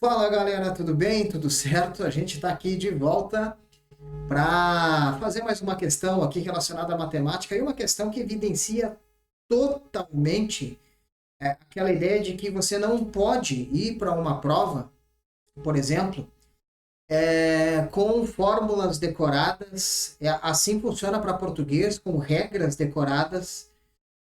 Fala galera, tudo bem? Tudo certo? A gente está aqui de volta para fazer mais uma questão aqui relacionada à matemática e uma questão que evidencia totalmente aquela ideia de que você não pode ir para uma prova, por exemplo, com fórmulas decoradas. Assim funciona para português, com regras decoradas,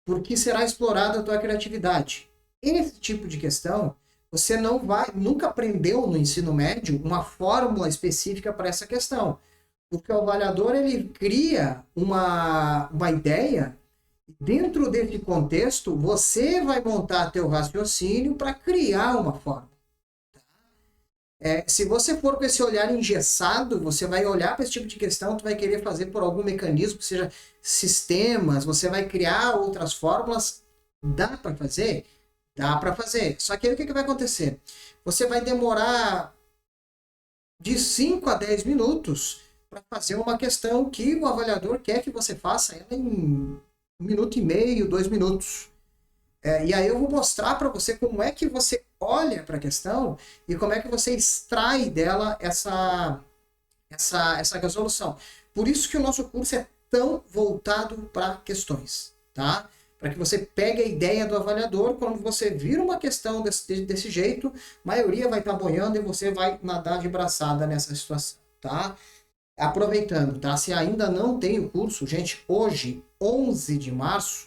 porque será explorada a tua criatividade. Esse tipo de questão, você não vai, nunca aprendeu no ensino médio uma fórmula específica para essa questão, porque o avaliador ele cria uma ideia, dentro desse contexto você vai montar teu raciocínio para criar uma fórmula. Se você for com esse olhar engessado, você vai olhar para esse tipo de questão, tu vai querer fazer por algum mecanismo, que seja sistemas, você vai criar outras fórmulas. Dá para fazer? Dá para fazer. Só que aí o que vai acontecer? Você vai demorar de 5 a 10 minutos para fazer uma questão que o avaliador quer que você faça ela em 1 minuto e meio, 2 minutos. E aí eu vou mostrar para você como é que você olha para a questão e como é que você extrai dela essa resolução. Por isso que o nosso curso é tão voltado para questões, tá? Para que você pegue a ideia do avaliador, quando você vira uma questão desse jeito, a maioria vai estar boiando e você vai nadar de braçada nessa situação, tá? Aproveitando, tá? Se ainda não tem o curso, gente, hoje, 11 de março,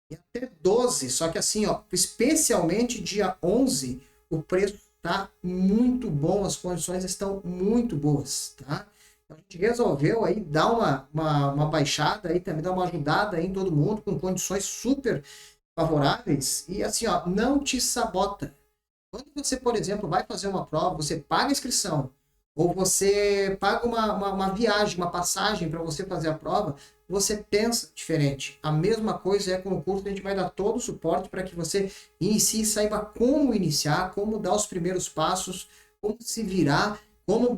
e até 12, só que assim, ó, especialmente dia 11, o preço tá muito bom, as condições estão muito boas, tá? Então, a gente resolveu aí dar uma baixada aí, também dar uma ajudada aí em todo mundo, com condições super favoráveis, e assim, ó, não te sabota. Quando você, por exemplo, vai fazer uma prova, você paga a inscrição, ou você paga uma viagem, uma passagem para você fazer a prova, você pensa diferente. A mesma coisa é com o curso, a gente vai dar todo o suporte para que você inicie e saiba como iniciar, como dar os primeiros passos, como se virar, como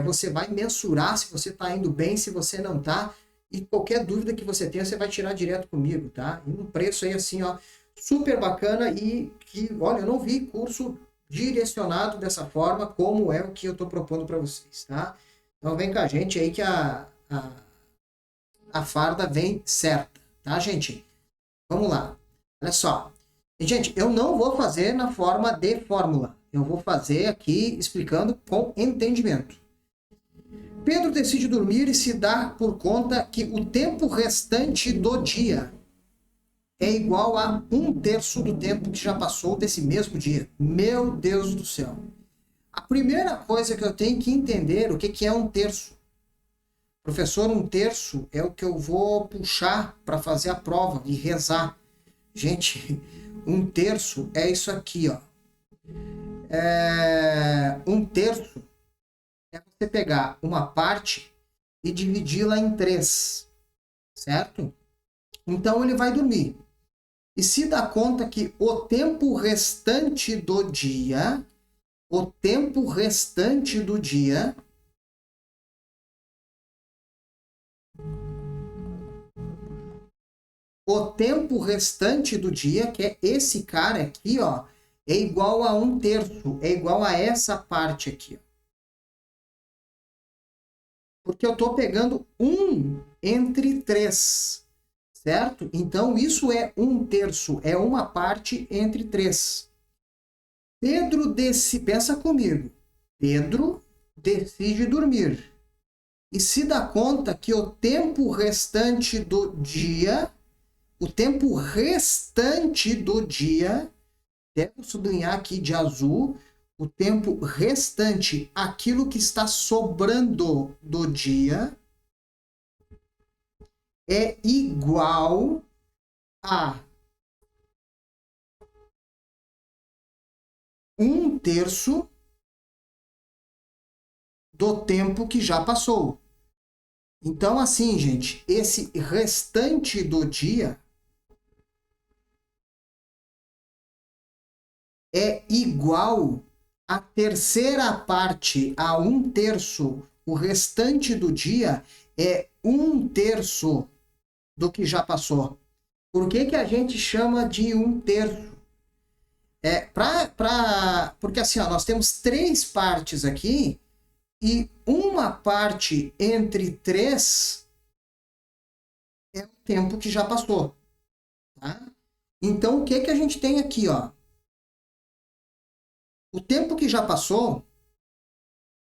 você vai mensurar se você está indo bem, se você não está, e qualquer dúvida que você tenha, você vai tirar direto comigo, tá? E um preço aí assim, ó, super bacana e que, olha, eu não vi curso direcionado dessa forma, como é o que eu estou propondo para vocês, tá? Então vem com a gente aí que a farda vem certa, tá, gente? Vamos lá. Olha só. E, gente, eu não vou fazer na forma de fórmula. Eu vou fazer aqui explicando com entendimento. Pedro decide dormir e se dá por conta que o tempo restante do dia é igual a 1/3 do tempo que já passou desse mesmo dia. Meu Deus do céu. A primeira coisa que eu tenho que entender o que é 1/3. Professor, 1/3 é o que eu vou puxar para fazer a prova e rezar. Gente, 1/3 é isso aqui, ó. 1/3 é você pegar uma parte e dividi-la em 3, certo? Então ele vai dormir. E se dá conta que o tempo restante do dia, o tempo restante do dia o tempo restante do dia, que é esse cara aqui, ó, é igual a 1/3, é igual a essa parte aqui. Ó. Porque eu estou pegando 1 entre 3, certo? Então, isso é 1/3, é uma parte entre 3. Pensa comigo, Pedro decide dormir. E se dá conta que o tempo restante do dia... O tempo restante do dia, devo sublinhar aqui de azul, o tempo restante, aquilo que está sobrando do dia, é igual a 1/3 do tempo que já passou. Então, assim, gente, esse restante do dia é igual à terceira parte, a 1/3. O restante do dia é 1/3 do que já passou. Por que a gente chama de 1/3? Porque assim, ó, nós temos 3 partes aqui e uma parte entre 3 é o tempo que já passou. Tá? Então, o que, que a gente tem aqui? Ó? O tempo que já passou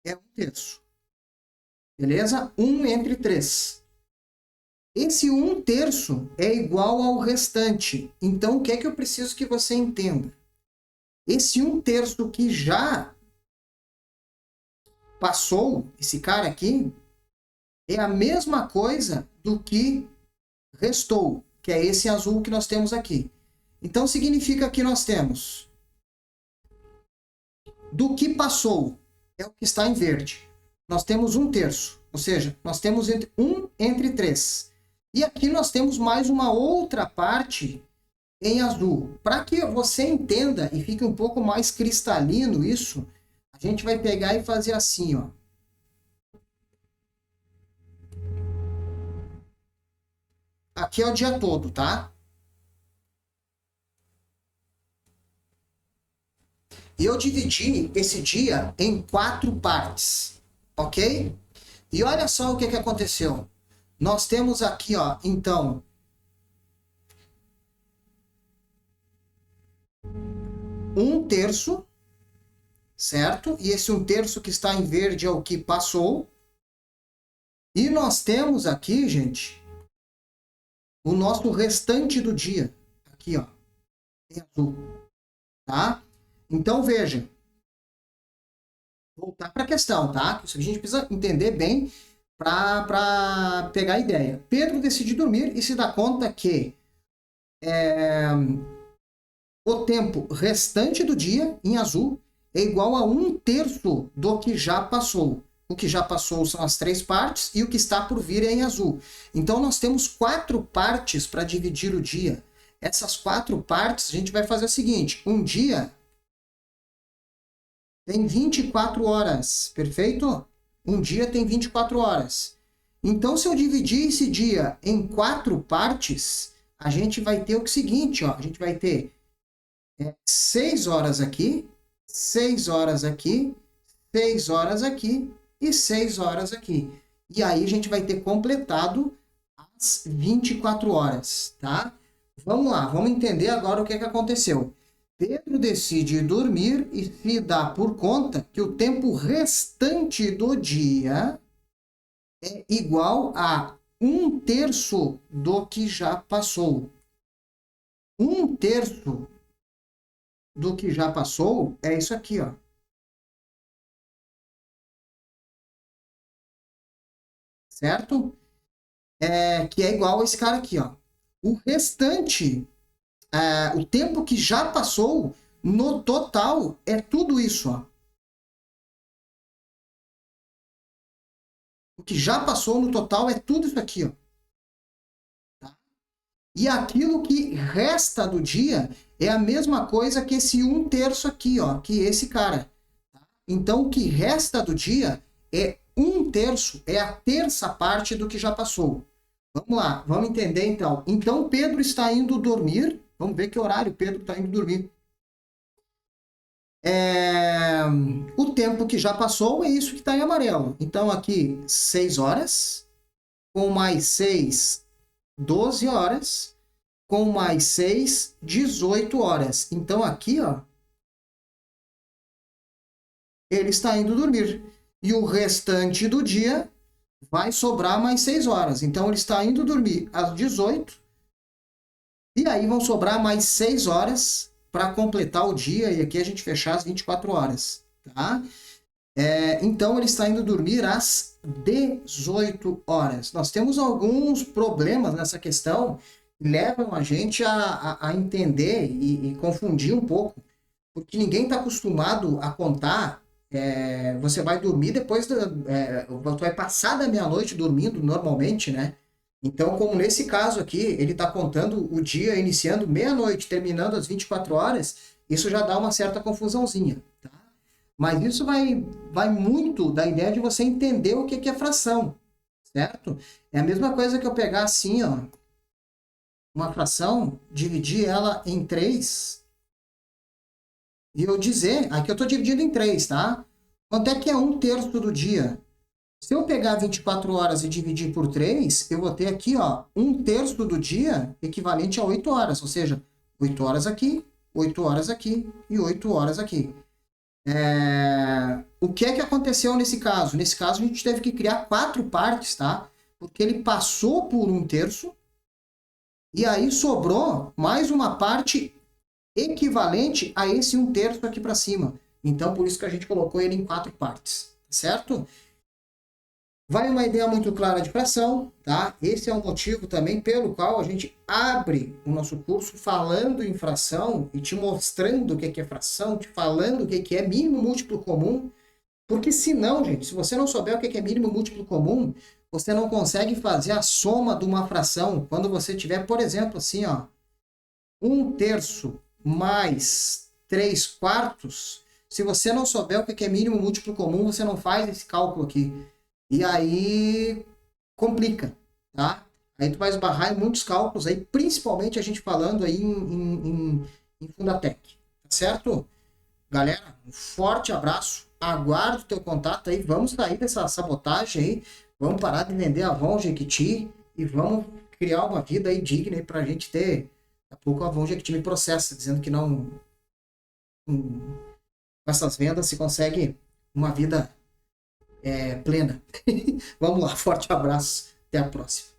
é 1/3. Beleza? 1 entre 3. Esse 1/3 é igual ao restante. Então, o que é que eu preciso que você entenda? Esse 1/3 que já passou, esse cara aqui, é a mesma coisa do que restou, que é esse azul que nós temos aqui. Então, significa que nós temos do que passou, é o que está em verde. Nós temos 1/3, ou seja, nós temos 1 entre 3. E aqui nós temos mais uma outra parte em azul. Para que você entenda e fique um pouco mais cristalino isso, a gente vai pegar e fazer assim, ó. Aqui é o dia todo, tá? E eu dividi esse dia em 4 partes, ok? E olha só o que, que aconteceu. Nós temos aqui, ó, então, 1/3, certo? E esse 1/3 que está em verde é o que passou. E nós temos aqui, gente, o nosso restante do dia. Aqui, ó, em azul, tá? Então, veja. Voltar para a questão, tá? Isso a gente precisa entender bem para pegar a ideia. Pedro decide dormir e se dá conta que o tempo restante do dia, em azul, é igual a 1/3 do que já passou. O que já passou são as 3 partes e o que está por vir é em azul. Então, nós temos 4 partes para dividir o dia. Essas 4 partes, a gente vai fazer o seguinte. Um dia tem 24 horas, perfeito? Um dia tem 24 horas. Então, se eu dividir esse dia em 4 partes, a gente vai ter o seguinte, ó, a gente vai ter 6 horas aqui, 6 horas aqui, 6 horas aqui e 6 horas aqui. E aí a gente vai ter completado as 24 horas, tá? Vamos lá, vamos entender agora o que aconteceu. Pedro decide dormir e se dá por conta que o tempo restante do dia é igual a 1/3 do que já passou. 1/3 do que já passou é isso aqui, ó. Certo? Que é igual a esse cara aqui, ó. O restante, o tempo que já passou, no total, é tudo isso, ó. O que já passou no total é tudo isso aqui, ó. Tá? E aquilo que resta do dia é a mesma coisa que esse 1/3 aqui, ó, que esse cara. Tá? Então, o que resta do dia é 1/3, é a terça parte do que já passou. Vamos lá, vamos entender então. Então, Pedro está indo dormir. Vamos ver que horário Pedro está indo dormir. O tempo que já passou é isso que está em amarelo. Então, aqui, 6 horas. Com mais 6, 12 horas. Com mais 6, 18 horas. Então, aqui, ó, ele está indo dormir. E o restante do dia vai sobrar mais 6 horas. Então, ele está indo dormir às 18. E aí vão sobrar mais 6 horas para completar o dia. E aqui a gente fechar as 24 horas. Tá? Então, ele está indo dormir às 18 horas. Nós temos alguns problemas nessa questão que levam a gente a entender e confundir um pouco. Porque ninguém está acostumado a contar. Você vai dormir depois, você vai passar da meia-noite dormindo normalmente, né? Então, como nesse caso aqui, ele está contando o dia iniciando meia-noite, terminando às 24 horas, isso já dá uma certa confusãozinha, tá? Mas isso vai muito da ideia de você entender o que é fração, certo? É a mesma coisa que eu pegar assim, ó, uma fração, dividir ela em 3 e eu dizer, aqui eu estou dividido em 3, tá? Quanto é que é 1/3 do dia? Se eu pegar 24 horas e dividir por 3, eu vou ter aqui, ó, 1/3 do dia equivalente a 8 horas, ou seja, 8 horas aqui, 8 horas aqui e 8 horas aqui. O que é que aconteceu nesse caso? Nesse caso, a gente teve que criar 4 partes, tá? Porque ele passou por 1/3 e aí sobrou mais uma parte equivalente a esse 1/3 aqui para cima. Então, por isso que a gente colocou ele em 4 partes, certo? Vai uma ideia muito clara de fração, tá? Esse é o motivo também pelo qual a gente abre o nosso curso falando em fração e te mostrando o que é fração, te falando o que é mínimo múltiplo comum, porque senão, gente, se você não souber o que é mínimo múltiplo comum, você não consegue fazer a soma de uma fração quando você tiver, por exemplo, assim, ó, 1/3 mais 3/4. Se você não souber o que é mínimo múltiplo comum, você não faz esse cálculo aqui. E aí complica, tá? Aí tu vai esbarrar em muitos cálculos aí, principalmente a gente falando aí em Fundatec, tá certo? Galera, um forte abraço, aguardo o teu contato aí, vamos sair dessa sabotagem aí, vamos parar de vender Avon Jequiti e vamos criar uma vida aí digna aí pra gente ter. Daqui a pouco a Avon Jequiti me processa, dizendo que não, com essas vendas se consegue uma vida plena. Vamos lá, forte abraço, até a próxima.